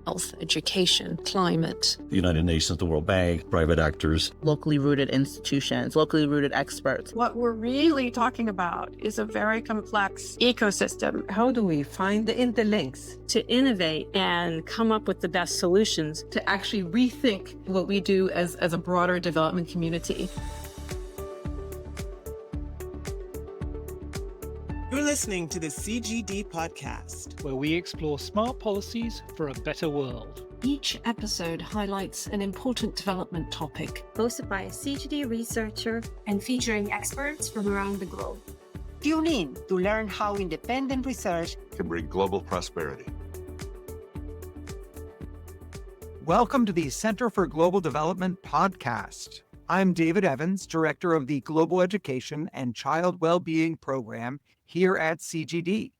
health, education, climate. The United Nations, the World Bank, private actors. Locally rooted institutions, locally rooted experts. What we're really talking about is a very complex ecosystem. How do we find the interlinks? To innovate and come up with the best solutions. To actually rethink what we do as a broader development community. You're listening to the CGD Podcast, where we explore smart policies for a better world. Each episode highlights an important development topic. Hosted by a CGD researcher and featuring experts from around the globe. Tune in to learn how independent research can bring global prosperity. Welcome to the Center for Global Development podcast. I'm David Evans, Director of the Global Education and Child Wellbeing Program here at CGD.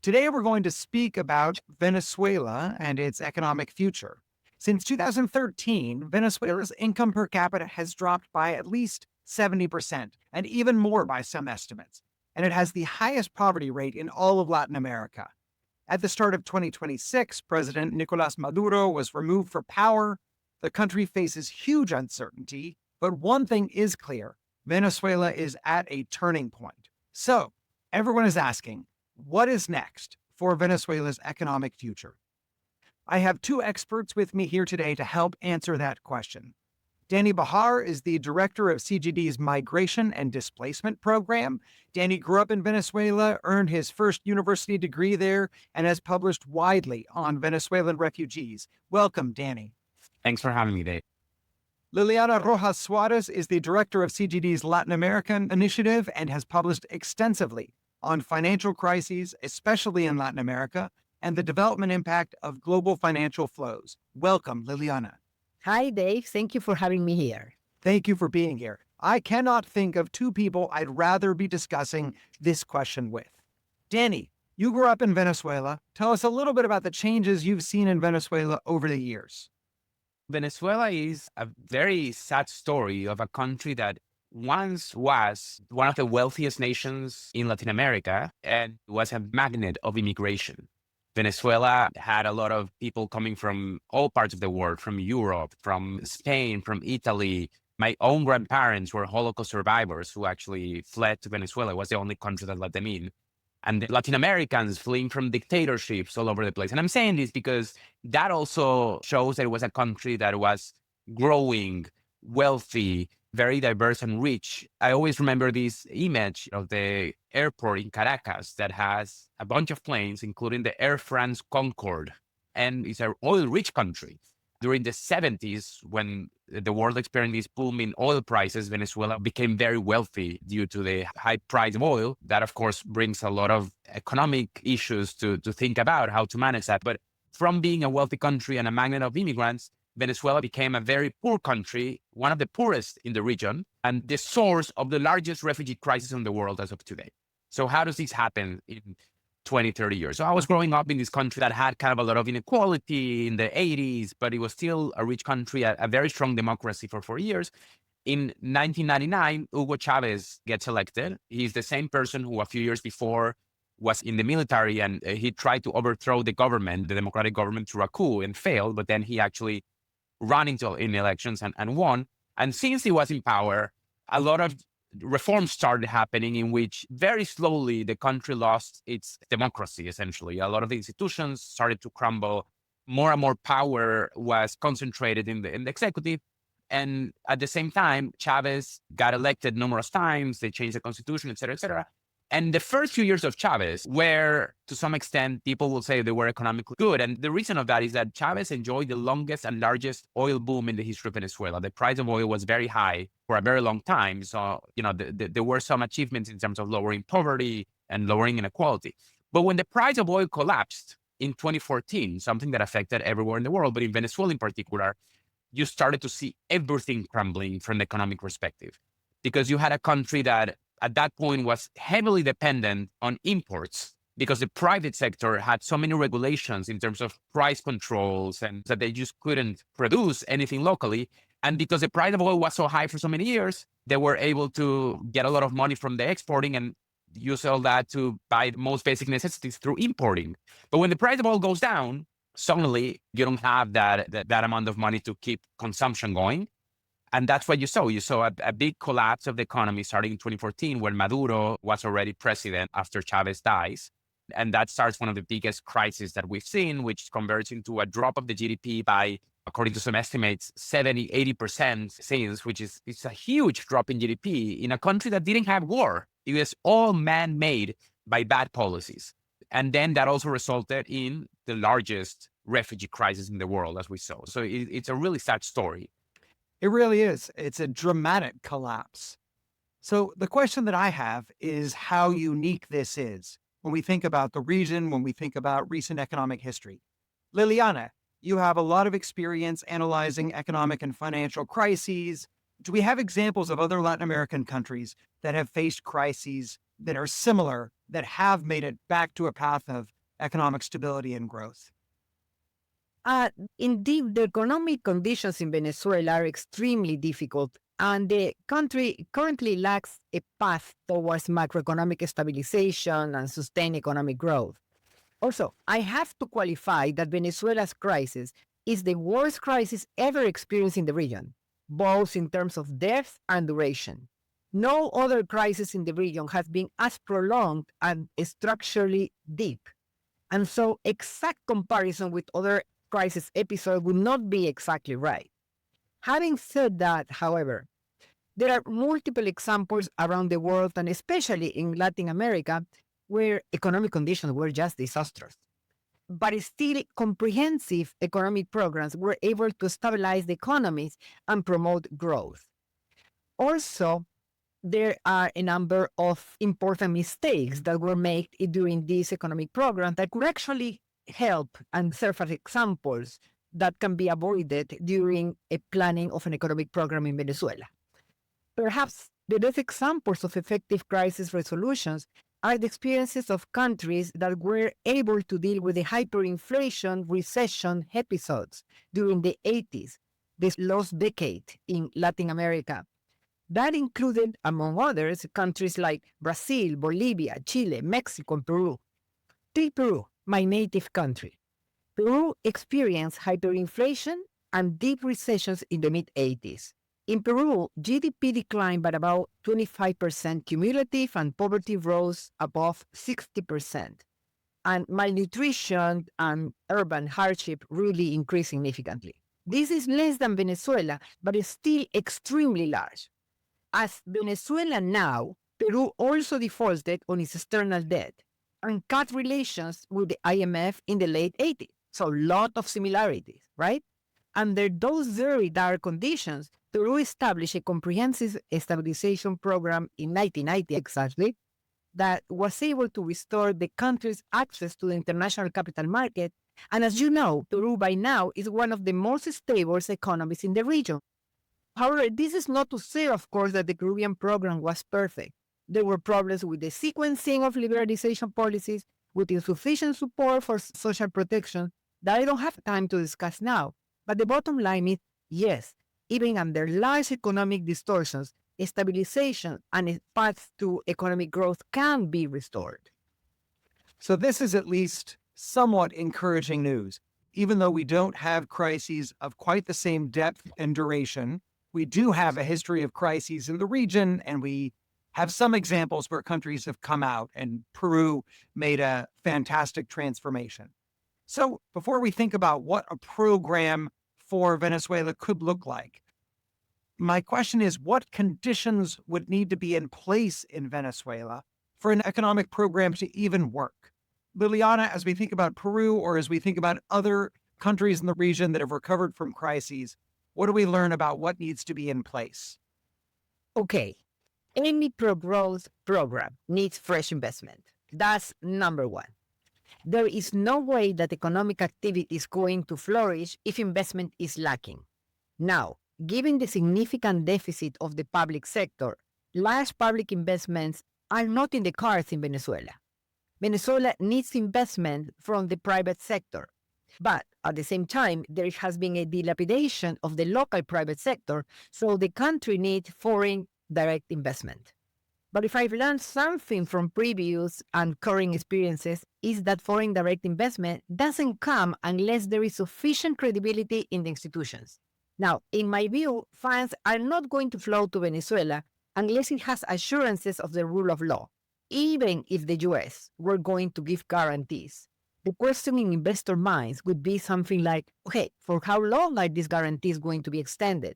Today, we're going to speak about Venezuela and its economic future. Since 2013, Venezuela's income per capita has dropped by at least 70%, and even more by some estimates. And it has the highest poverty rate in all of Latin America. At the start of 2026, President Nicolás Maduro was removed from power. The country faces huge uncertainty, but one thing is clear: Venezuela is at a turning point. So, everyone is asking, what is next for Venezuela's economic future? I have two experts with me here today to help answer that question. Dany Bahar is the director of CGD's Migration and Displacement Program. Dany grew up in Venezuela, earned his first university degree there, and has published widely on Venezuelan refugees. Welcome, Dany. Thanks for having me, Dave. Liliana Rojas-Suarez is the director of CGD's Latin American Initiative and has published extensively on financial crises, especially in Latin America, and the development impact of global financial flows. Welcome, Liliana. Hi, Dave. Thank you for having me here. Thank you for being here. I cannot think of two people I'd rather be discussing this question with. Dany, you grew up in Venezuela. Tell us a little bit about the changes you've seen in Venezuela over the years. Venezuela is a very sad story of a country that once was one of the wealthiest nations in Latin America and was a magnet of immigration. Venezuela had a lot of people coming from all parts of the world, from Europe, from Spain, from Italy. My own grandparents were Holocaust survivors who actually fled to Venezuela. It was the only country that let them in. And the Latin Americans fleeing from dictatorships all over the place. And I'm saying this because that also shows that it was a country that was growing, wealthy, very diverse and rich. I always remember this image of the airport in Caracas that has a bunch of planes, including the Air France Concorde. And it's an oil-rich country. During the 70s, when the world experienced this boom in oil prices, Venezuela became very wealthy due to the high price of oil. That, of course, brings a lot of economic issues to think about how to manage that. But from being a wealthy country and a magnet of immigrants, Venezuela became a very poor country, one of the poorest in the region, and the source of the largest refugee crisis in the world as of today. So how does this happen in 20, 30 years? So I was growing up in this country that had kind of a lot of inequality in the 80s, but it was still a rich country, a very strong democracy for 4 years. In 1999, Hugo Chavez gets elected. He's the same person who a few years before was in the military, and he tried to overthrow the government, the democratic government, through a coup and failed, but then he actually ran in elections and won. And since he was in power, a lot of reforms started happening in which very slowly the country lost its democracy, essentially. A lot of the institutions started to crumble. More and more power was concentrated in the executive. And at the same time, Chavez got elected numerous times. They changed the constitution, et cetera, et cetera. And the first few years of Chavez were, to some extent, people will say they were economically good. And the reason of that is that Chavez enjoyed the longest and largest oil boom in the history of Venezuela. The price of oil was very high for a very long time. So, there were some achievements in terms of lowering poverty and lowering inequality. But when the price of oil collapsed in 2014, something that affected everywhere in the world, but in Venezuela in particular, you started to see everything crumbling from the economic perspective. Because you had a country that at that point was heavily dependent on imports because the private sector had so many regulations in terms of price controls and that they just couldn't produce anything locally. And because the price of oil was so high for so many years, they were able to get a lot of money from the exporting and use all that to buy the most basic necessities through importing. But when the price of oil goes down, suddenly you don't have that amount of money to keep consumption going. And that's what you saw. You saw a big collapse of the economy starting in 2014 when Maduro was already president after Chavez dies. And that starts one of the biggest crises that we've seen, which converts into a drop of the GDP by, according to some estimates, 70, 80% since, which is it's a huge drop in GDP in a country that didn't have war. It was all man-made by bad policies. And then that also resulted in the largest refugee crisis in the world, as we saw. So it's a really sad story. It really is. It's a dramatic collapse. So the question that I have is how unique this is when we think about the region, when we think about recent economic history. Liliana, you have a lot of experience analyzing economic and financial crises. Do we have examples of other Latin American countries that have faced crises that are similar, that have made it back to a path of economic stability and growth? Indeed, the economic conditions in Venezuela are extremely difficult, and the country currently lacks a path towards macroeconomic stabilization and sustained economic growth. Also, I have to qualify that Venezuela's crisis is the worst crisis ever experienced in the region, both in terms of depth and duration. No other crisis in the region has been as prolonged and structurally deep. And so exact comparison with other crisis episode would not be exactly right. Having said that, however, there are multiple examples around the world, and especially in Latin America, where economic conditions were just disastrous. But still, comprehensive economic programs were able to stabilize the economies and promote growth. Also, there are a number of important mistakes that were made during these economic programs that could actually help and serve as examples that can be avoided during a planning of an economic program in Venezuela. Perhaps the best examples of effective crisis resolutions are the experiences of countries that were able to deal with the hyperinflation recession episodes during the 80s, this lost decade in Latin America. That included, among others, countries like Brazil, Bolivia, Chile, Mexico, and Peru. Take Peru, my native country. Peru experienced hyperinflation and deep recessions in the mid-80s. In Peru, GDP declined by about 25% cumulative, and poverty rose above 60%. And malnutrition and urban hardship really increased significantly. This is less than Venezuela, but it's still extremely large. As Venezuela now, Peru also defaulted on its external debt and cut relations with the IMF in the late 80s. So a lot of similarities, right? Under those very dire conditions, Peru established a comprehensive stabilization program in 1990 exactly that was able to restore the country's access to the international capital market. And as you know, Peru by now is one of the most stable economies in the region. However, this is not to say, of course, that the Peruvian program was perfect. There were problems with the sequencing of liberalization policies, with insufficient support for social protection that I don't have time to discuss now. But the bottom line is, yes, even under large economic distortions, stabilization and a path to economic growth can be restored. So this is at least somewhat encouraging news. Even though we don't have crises of quite the same depth and duration, we do have a history of crises in the region, and we have some examples where countries have come out, and Peru made a fantastic transformation. So before we think about what a program for Venezuela could look like, my question is, what conditions would need to be in place in Venezuela for an economic program to even work? Liliana, as we think about Peru, or as we think about other countries in the region that have recovered from crises, what do we learn about what needs to be in place? Okay, any pro-growth program needs fresh investment. That's number one. There is no way that economic activity is going to flourish if investment is lacking. Now, given the significant deficit of the public sector, large public investments are not in the cards in Venezuela. Venezuela needs investment from the private sector. But at the same time, there has been a dilapidation of the local private sector, so the country needs foreign direct investment. But if I've learned something from previous and current experiences, is that foreign direct investment doesn't come unless there is sufficient credibility in the institutions. Now, in my view, funds are not going to flow to Venezuela unless it has assurances of the rule of law, even if the US were going to give guarantees. The question in investor minds would be something like, okay, for how long are these guarantees going to be extended?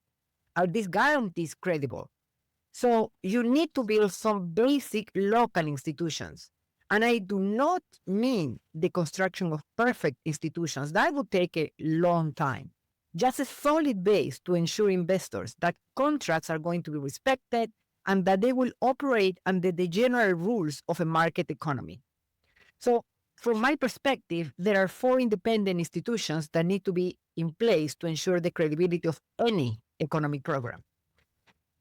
Are these guarantees credible? So you need to build some basic local institutions. And I do not mean the construction of perfect institutions. That would take a long time. Just a solid base to ensure investors that contracts are going to be respected and that they will operate under the general rules of a market economy. So from my perspective, there are 4 independent institutions that need to be in place to ensure the credibility of any economic program.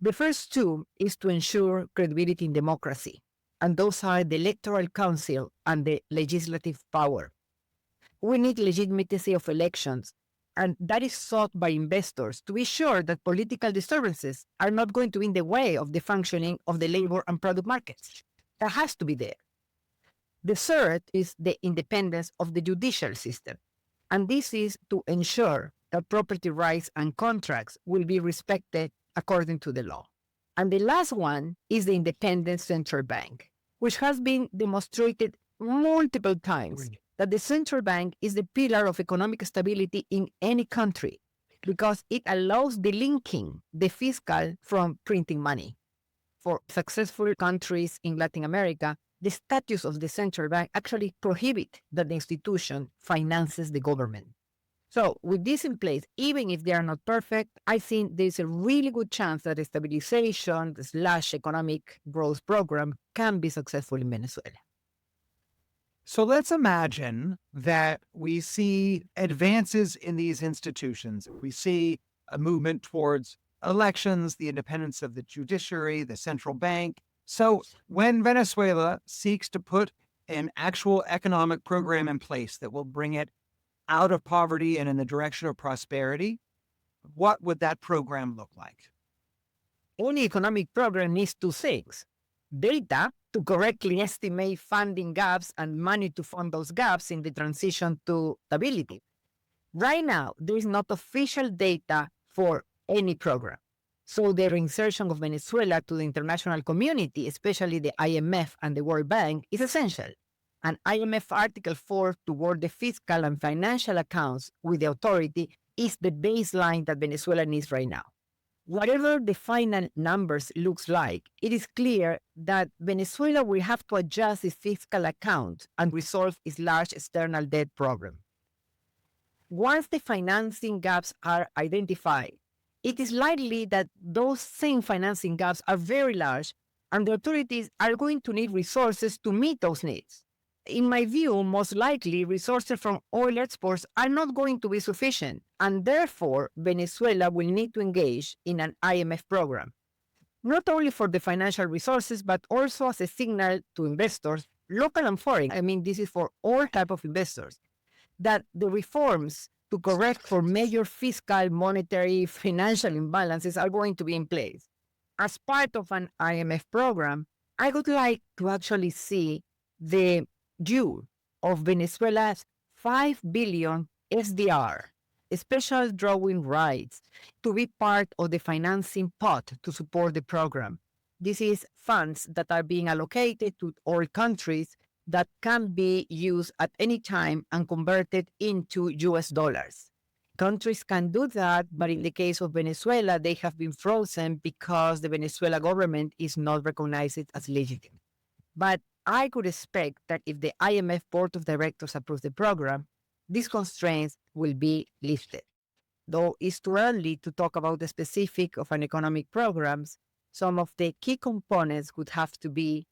The first 2 is to ensure credibility in democracy, and those are the Electoral Council and the legislative power. We need legitimacy of elections, and that is sought by investors to be sure that political disturbances are not going to be in the way of the functioning of the labor and product markets. That has to be there. The third is the independence of the judicial system, and this is to ensure that property rights and contracts will be respected according to the law. And the last one is the independent central bank, which has been demonstrated multiple times that the central bank is the pillar of economic stability in any country because it allows delinking the fiscal from printing money. For successful countries in Latin America, the status of the central bank actually prohibits that the institution finances the government. So with this in place, even if they are not perfect, I think there's a really good chance that a stabilization/economic growth program can be successful in Venezuela. So let's imagine that we see advances in these institutions. We see a movement towards elections, the independence of the judiciary, the central bank. So when Venezuela seeks to put an actual economic program in place that will bring it out of poverty and in the direction of prosperity, what would that program look like? Any economic program needs 2 things: data to correctly estimate funding gaps and money to fund those gaps in the transition to stability. Right now, there is not official data for any program. So the reinsertion of Venezuela to the international community, especially the IMF and the World Bank, is essential. And IMF Article 4 toward the fiscal and financial accounts with the authority is the baseline that Venezuela needs right now. Whatever the final numbers looks like, it is clear that Venezuela will have to adjust its fiscal account and resolve its large external debt problem. Once the financing gaps are identified, it is likely that those same financing gaps are very large and the authorities are going to need resources to meet those needs. In my view, most likely resources from oil exports are not going to be sufficient, and therefore Venezuela will need to engage in an IMF program, not only for the financial resources, but also as a signal to investors, local and foreign. I mean, this is for all type of investors, that the reforms to correct for major fiscal, monetary, financial imbalances are going to be in place. As part of an IMF program, I would like to actually see the due of Venezuela's 5 billion SDR, special drawing rights, to be part of the financing pot to support the program. This is funds that are being allocated to all countries that can be used at any time and converted into US dollars. Countries can do that, but in the case of Venezuela, they have been frozen because the Venezuela government is not recognized as legitimate. But I could expect that if the IMF Board of Directors approves the program, these constraints will be lifted. Though it's too early to talk about the specific of an economic programs, some of the key components would have to be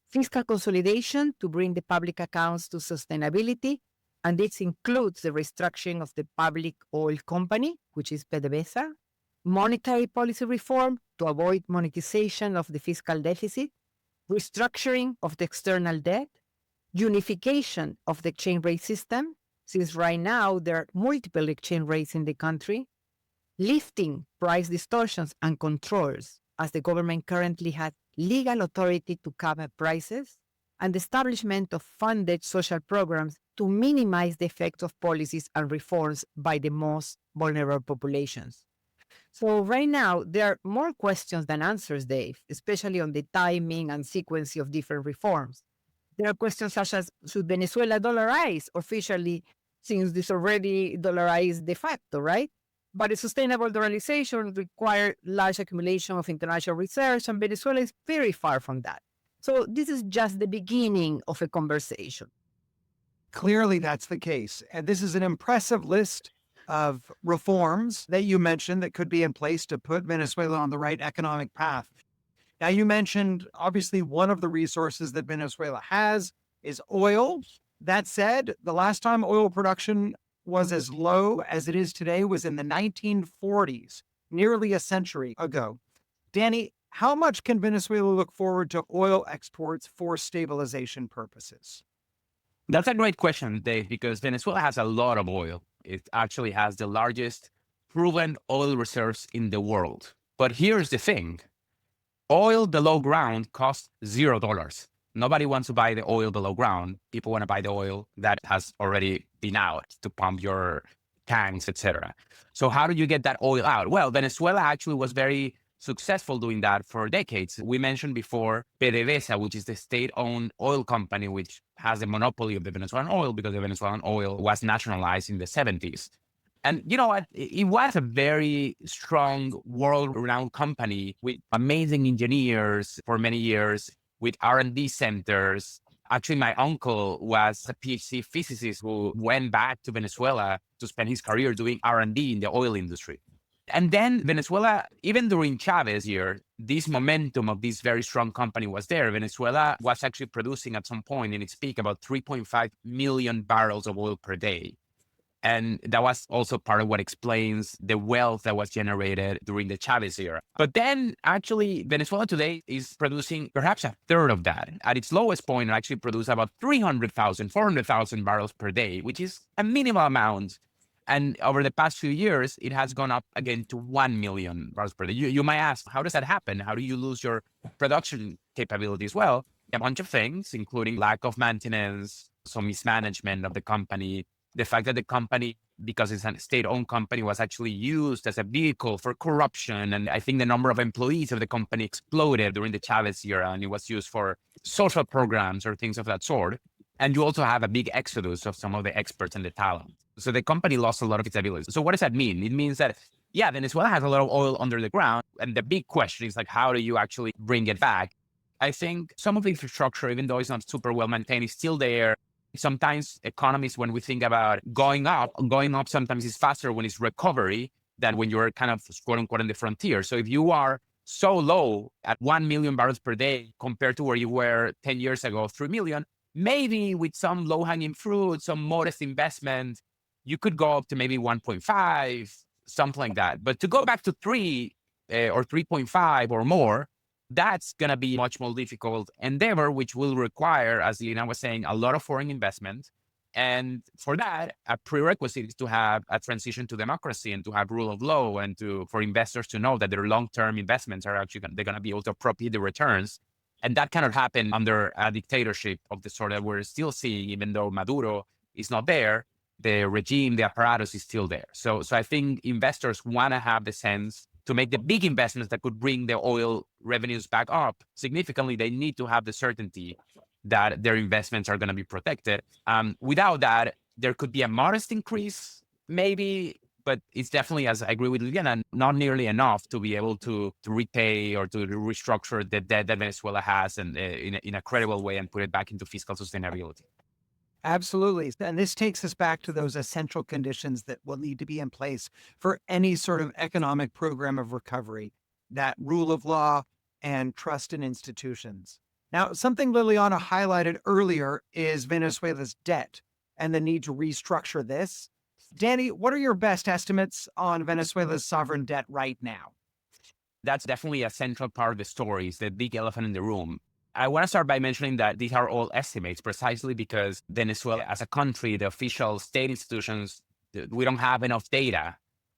fiscal consolidation to bring the public accounts to sustainability, and this includes the restructuring of the public oil company, which is PDVSA, monetary policy reform to avoid monetization of the fiscal deficit, restructuring of the external debt, unification of the exchange rate system, since right now there are multiple exchange rates in the country, lifting price distortions and controls, as the government currently has legal authority to cap prices, and the establishment of funded social programs to minimize the effects of policies and reforms by the most vulnerable populations. So right now, there are more questions than answers, Dave, especially on the timing and sequence of different reforms. There are questions such as, should Venezuela dollarize officially, since this already dollarized de facto, right? But a sustainable dollarization requires large accumulation of international reserves, and Venezuela is very far from that. So this is just the beginning of a conversation. Clearly, that's the case. And this is an impressive list of reforms that you mentioned that could be in place to put Venezuela on the right economic path. Now, you mentioned, obviously, one of the resources that Venezuela has is oil. That said, the last time oil production was as low as it is today was in the 1940s, nearly a century ago. Dany, how much can Venezuela look forward to oil exports for stabilization purposes? That's a great question, Dave, because Venezuela has a lot of oil. It actually has the largest proven oil reserves in the world. But here's the thing. Oil below ground costs $0. Nobody wants to buy the oil below ground. People want to buy the oil that has already been out to pump your tanks, etc. So how do you get that oil out? Well, Venezuela actually was very successful doing that for decades. We mentioned before PDVSA, which is the state-owned oil company, which has the monopoly of the Venezuelan oil because the Venezuelan oil was nationalized in the 70s. And you know what? It was a very strong, world-renowned company with amazing engineers for many years, with R&D centers. Actually, my uncle was a PhD physicist who went back to Venezuela to spend his career doing R&D in the oil industry. And then Venezuela, even during Chavez year, this momentum of this very strong company was there. Venezuela was actually producing at some point in its peak about 3.5 million barrels of oil per day. And that was also part of what explains the wealth that was generated during the Chavez era. But then actually Venezuela today is producing perhaps a third of that. At its lowest point, it actually produced about 300,000, 400,000 barrels per day, which is a minimal amount. And over the past few years, it has gone up again to 1 million barrels per day. You might ask, how does that happen? How do you lose your production capabilities? Well, a bunch of things, including lack of maintenance, some mismanagement of the company, the fact that the company, because it's a state-owned company, was actually used as a vehicle for corruption. And I think the number of employees of the company exploded during the Chavez era, and it was used for social programs or things of that sort. And you also have a big exodus of some of the experts and the talent. So the company lost a lot of its abilities. So what does that mean? It means that, yeah, Venezuela has a lot of oil under the ground. And the big question is like, how do you actually bring it back? I think some of the infrastructure, even though it's not super well maintained, is still there. Sometimes economists, when we think about going up sometimes is faster when it's recovery than when you're kind of quote unquote in the frontier. So if you are so low at 1 million barrels per day compared to where you were 10 years ago, 3 million, maybe with some low hanging fruit, some modest investment, you could go up to maybe 1.5, something like that. But to go back to 3 or 3.5 or more, that's going to be a much more difficult endeavor, which will require, as Lina was saying, a lot of foreign investment. And for that, a prerequisite is to have a transition to democracy and to have rule of law and for investors to know that their long-term investments are actually they're going to be able to appropriate the returns. And that cannot happen under a dictatorship of the sort that we're still seeing, even though Maduro is not there. The regime, the apparatus is still there. So I think investors want to have the sense to make the big investments that could bring the oil revenues back up significantly. They need to have the certainty that their investments are going to be protected. Without that, there could be a modest increase, maybe, but it's definitely, as I agree with Liliana, not nearly enough to be able to repay or to restructure the debt that Venezuela has and in a credible way and put it back into fiscal sustainability. Absolutely. And this takes us back to those essential conditions that will need to be in place for any sort of economic program of recovery, that rule of law and trust in institutions. Now, something Liliana highlighted earlier is Venezuela's debt and the need to restructure this. Dany, what are your best estimates on Venezuela's sovereign debt right now? That's definitely a central part of the story. It's the big elephant in the room. I want to start by mentioning that these are all estimates precisely because Venezuela as a country, the official state institutions, we don't have enough data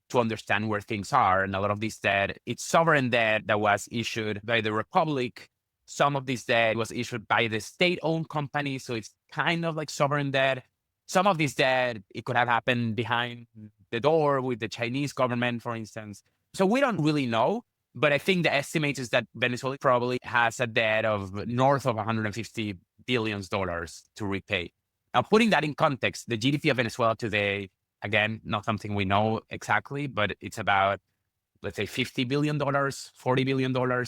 to understand where things are. And a lot of this debt, it's sovereign debt that was issued by the Republic Some of this debt was issued by the state-owned company, so it's kind of like sovereign debt. Some of this debt, it could have happened behind the door with the Chinese government, for instance. So we don't really know, but I think the estimate is that Venezuela probably has a debt of north of $150 billion to repay. Now, putting that in context, the GDP of Venezuela today, again, not something we know exactly, but it's about, let's say, $50 billion, $40 billion.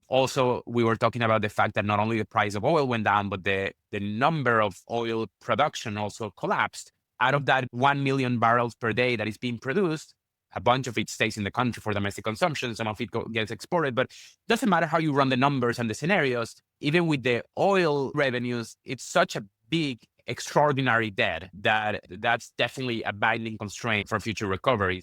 Also, we were talking about the fact that not only the price of oil went down, but the number of oil production also collapsed. Out of that 1 million barrels per day that is being produced, a bunch of it stays in the country for domestic consumption. Some of it gets exported, but it doesn't matter how you run the numbers and the scenarios. Even with the oil revenues, it's such a big, extraordinary debt that's definitely a binding constraint for future recovery.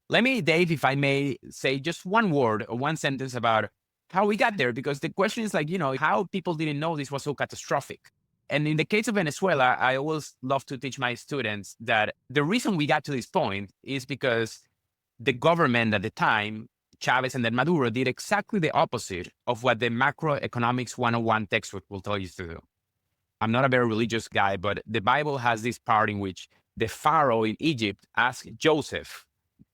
Let me, Dave, if I may say just one word or one sentence about how we got there, because the question is how people didn't know this was so catastrophic. And in the case of Venezuela, I always love to teach my students that the reason we got to this point is because the government at the time, Chavez and then Maduro, did exactly the opposite of what the macroeconomics 101 textbook will tell you to do. I'm not a very religious guy, but the Bible has this part in which the Pharaoh in Egypt asked Joseph,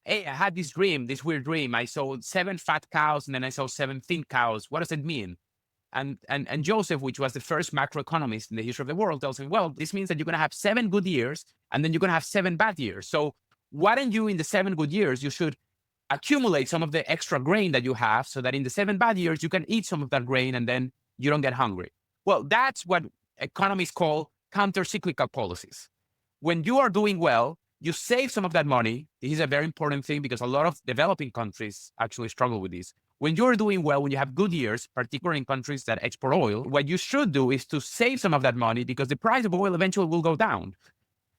hey, I had this weird dream. I saw 7 fat cows and then I saw 7 thin cows. What does it mean? And Joseph, which was the first macroeconomist in the history of the world, tells him, well, this means that you're going to have 7 good years and then you're going to have 7 bad years. So why don't you, in the 7 good years, you should accumulate some of the extra grain that you have so that in the 7 bad years, you can eat some of that grain and then you don't get hungry. Well, that's what economists call counter-cyclical policies. When you are doing well, you save some of that money. This is a very important thing because a lot of developing countries actually struggle with this. When you're doing well, when you have good years, particularly in countries that export oil, what you should do is to save some of that money because the price of oil eventually will go down.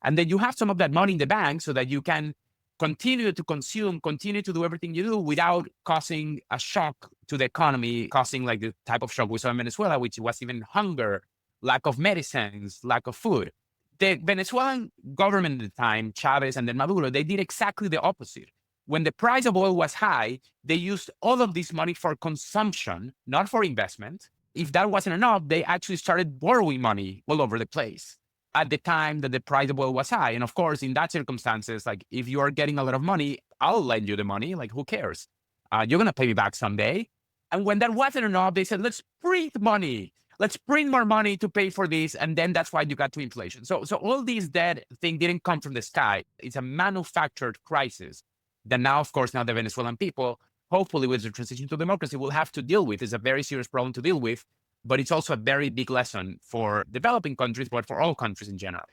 And then you have some of that money in the bank so that you can continue to consume, continue to do everything you do without causing a shock to the economy, causing like the type of shock we saw in Venezuela, which was even hunger, lack of medicines, lack of food. The Venezuelan government at the time, Chavez and then Maduro, they did exactly the opposite. When the price of oil was high, they used all of this money for consumption, not for investment. If that wasn't enough, they actually started borrowing money all over the place at the time that the price of oil was high. And of course, in that circumstances, like if you are getting a lot of money, I'll lend you the money. Like, who cares? You're going to pay me back someday. And when that wasn't enough, they said, let's print money. Let's print more money to pay for this. And then that's why you got to inflation. So all these debt thing didn't come from the sky. It's a manufactured crisis that now, of course, now the Venezuelan people, hopefully with the transition to democracy, will have to deal with. It's a very serious problem to deal with, but it's also a very big lesson for developing countries, but for all countries in general.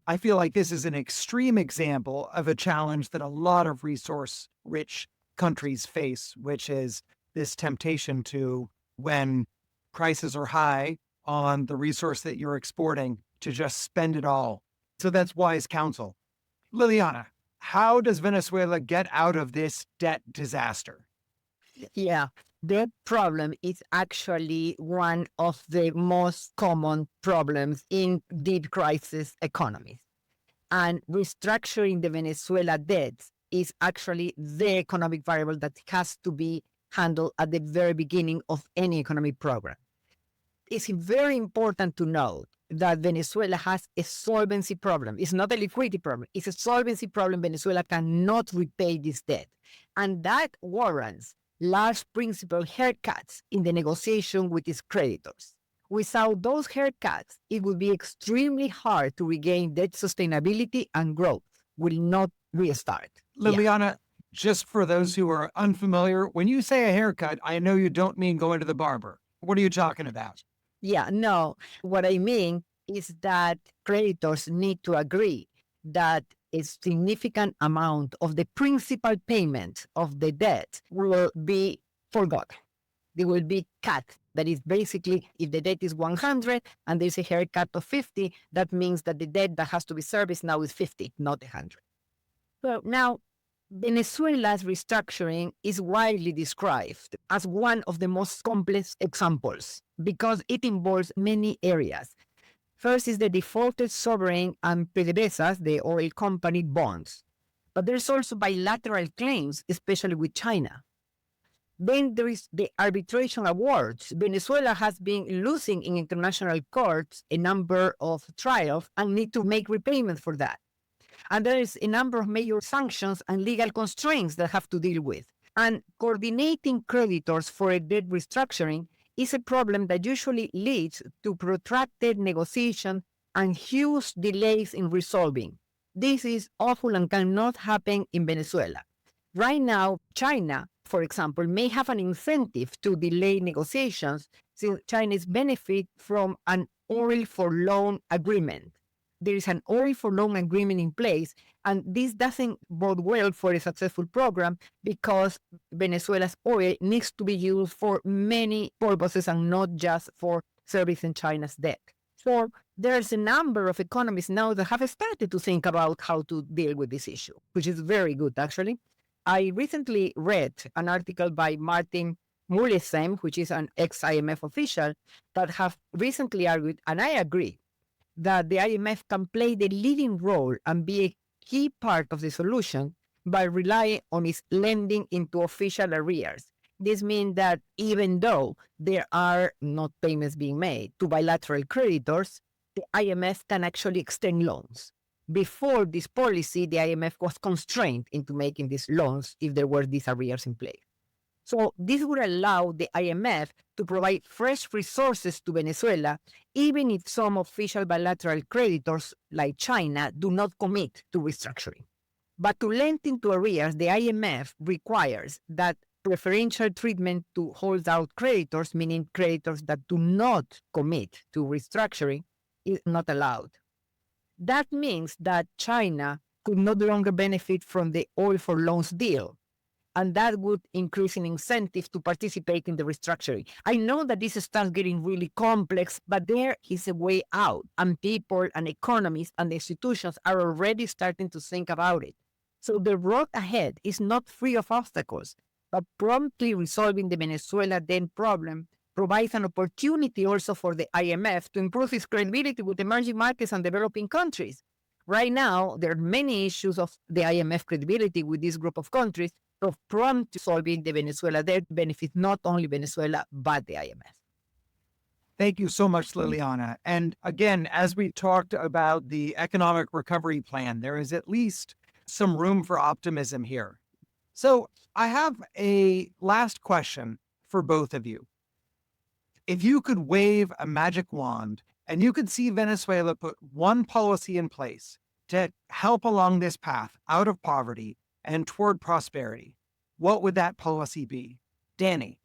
I feel like this is an extreme example of a challenge that a lot of resource-rich countries face, which is this temptation to, when prices are high on the resource that you're exporting, to just spend it all. So that's wise counsel. Liliana, how does Venezuela get out of this debt disaster? Yeah, the problem is actually one of the most common problems in deep crisis economies. And restructuring the Venezuela debt is actually the economic variable that has to be handled at the very beginning of any economic program. It's very important to note that Venezuela has a solvency problem. It's not a liquidity problem. It's a solvency problem. Venezuela cannot repay this debt. And that warrants large principal haircuts in the negotiation with its creditors. Without those haircuts, it would be extremely hard to regain debt sustainability, and growth will not restart. Liliana, just for those who are unfamiliar, when you say a haircut, I know you don't mean going to the barber. What are you talking about? Yeah, no, what I mean is that creditors need to agree that a significant amount of the principal payment of the debt will be forgotten. They will be cut. That is basically, if the debt is 100 and there's a haircut of 50, that means that the debt that has to be serviced now is 50, not 100. So now, Venezuela's restructuring is widely described as one of the most complex examples because it involves many areas. First is the defaulted sovereign and PDVSA's, the oil company bonds. But there's also bilateral claims, especially with China. Then there is the arbitration awards. Venezuela has been losing in international courts a number of trials and need to make repayment for that. And there is a number of major sanctions and legal constraints that have to deal with. And coordinating creditors for a debt restructuring is a problem that usually leads to protracted negotiation and huge delays in resolving. This is awful and cannot happen in Venezuela. Right now, China, for example, may have an incentive to delay negotiations since China's benefit from an oil for loan agreement. There is an oil for loan agreement in place, and this doesn't bode well for a successful program because Venezuela's oil needs to be used for many purposes and not just for servicing China's debt. So there's a number of economists now that have started to think about how to deal with this issue, which is very good, actually. I recently read an article by Martin Mullesheim, which is an ex-IMF official, that have recently argued, and I agree, that the IMF can play the leading role and be a key part of the solution by relying on its lending into official arrears. This means that even though there are not payments being made to bilateral creditors, the IMF can actually extend loans. Before this policy, the IMF was constrained into making these loans if there were these arrears in place. So this would allow the IMF to provide fresh resources to Venezuela, even if some official bilateral creditors like China do not commit to restructuring. But to lend into arrears, the IMF requires that preferential treatment to holdout creditors, meaning creditors that do not commit to restructuring, is not allowed. That means that China could no longer benefit from the oil for loans deal, and that would increase an incentive to participate in the restructuring. I know that this starts getting really complex, but there is a way out, and people and economists and the institutions are already starting to think about it. So the road ahead is not free of obstacles, but promptly resolving the Venezuela debt problem provides an opportunity also for the IMF to improve its credibility with emerging markets and developing countries. Right now, there are many issues of the IMF credibility with this group of countries, so prompt solving the Venezuela debt benefits not only Venezuela, but the IMF. Thank you so much, Liliana. And again, as we talked about the economic recovery plan, there is at least some room for optimism here. So I have a last question for both of you. If you could wave a magic wand and you could see Venezuela put one policy in place to help along this path out of poverty and toward prosperity, what would that policy be? Dany?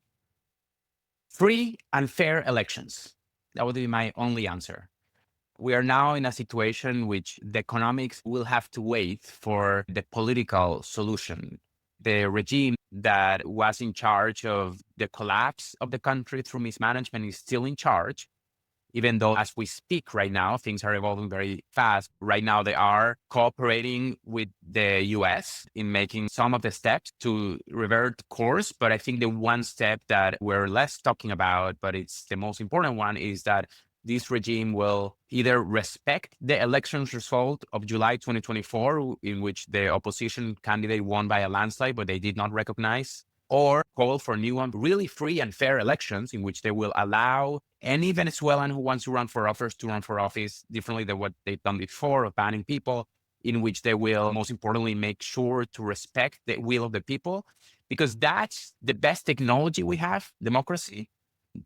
Free and fair elections. That would be my only answer. We are now in a situation which the economics will have to wait for the political solution. The regime that was in charge of the collapse of the country through mismanagement is still in charge, even though as we speak right now, things are evolving very fast. Right now, they are cooperating with the US in making some of the steps to revert course. But I think the one step that we're less talking about, but it's the most important one, is that this regime will either respect the elections result of July 2024, in which the opposition candidate won by a landslide, but they did not recognize, or call for new and really free and fair elections in which they will allow any Venezuelan who wants to run for office to run for office differently than what they've done before of banning people, in which they will, most importantly, make sure to respect the will of the people, because that's the best technology we have, democracy,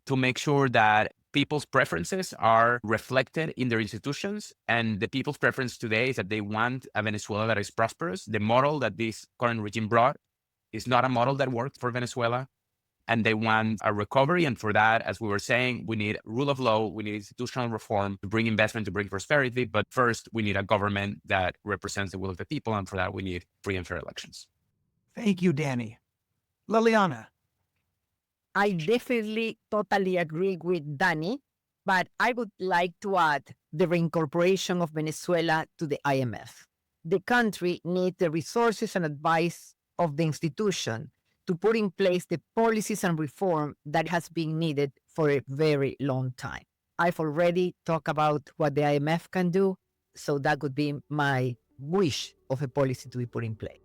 to make sure that people's preferences are reflected in their institutions. And the people's preference today is that they want a Venezuela that is prosperous. The model that this current regime brought is not a model that worked for Venezuela. And they want a recovery. And for that, as we were saying, we need rule of law, we need institutional reform to bring investment, to bring prosperity. But first, we need a government that represents the will of the people. And for that, we need free and fair elections. Thank you, Dany. Liliana? I definitely totally agree with Dany, but I would like to add the reincorporation of Venezuela to the IMF. The country needs the resources and advice of the institution to put in place the policies and reform that has been needed for a very long time. I've already talked about what the IMF can do, so that would be my wish of a policy to be put in place.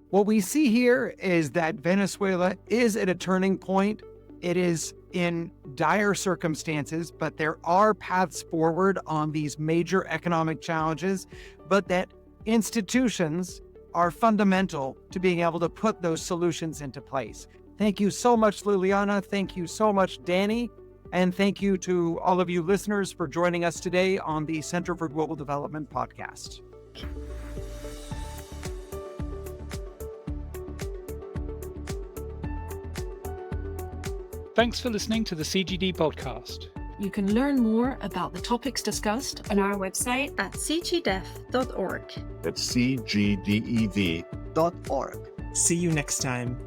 What we see here is that Venezuela is at a turning point. It is in dire circumstances, but there are paths forward on these major economic challenges, but that institutions are fundamental to being able to put those solutions into place. Thank you so much, Liliana. Thank you so much, Dany. And thank you to all of you listeners for joining us today on the Center for Global Development podcast. Thanks for listening to the CGD Podcast. You can learn more about the topics discussed on our website at cgdef.org. At cgdev.org. See you next time.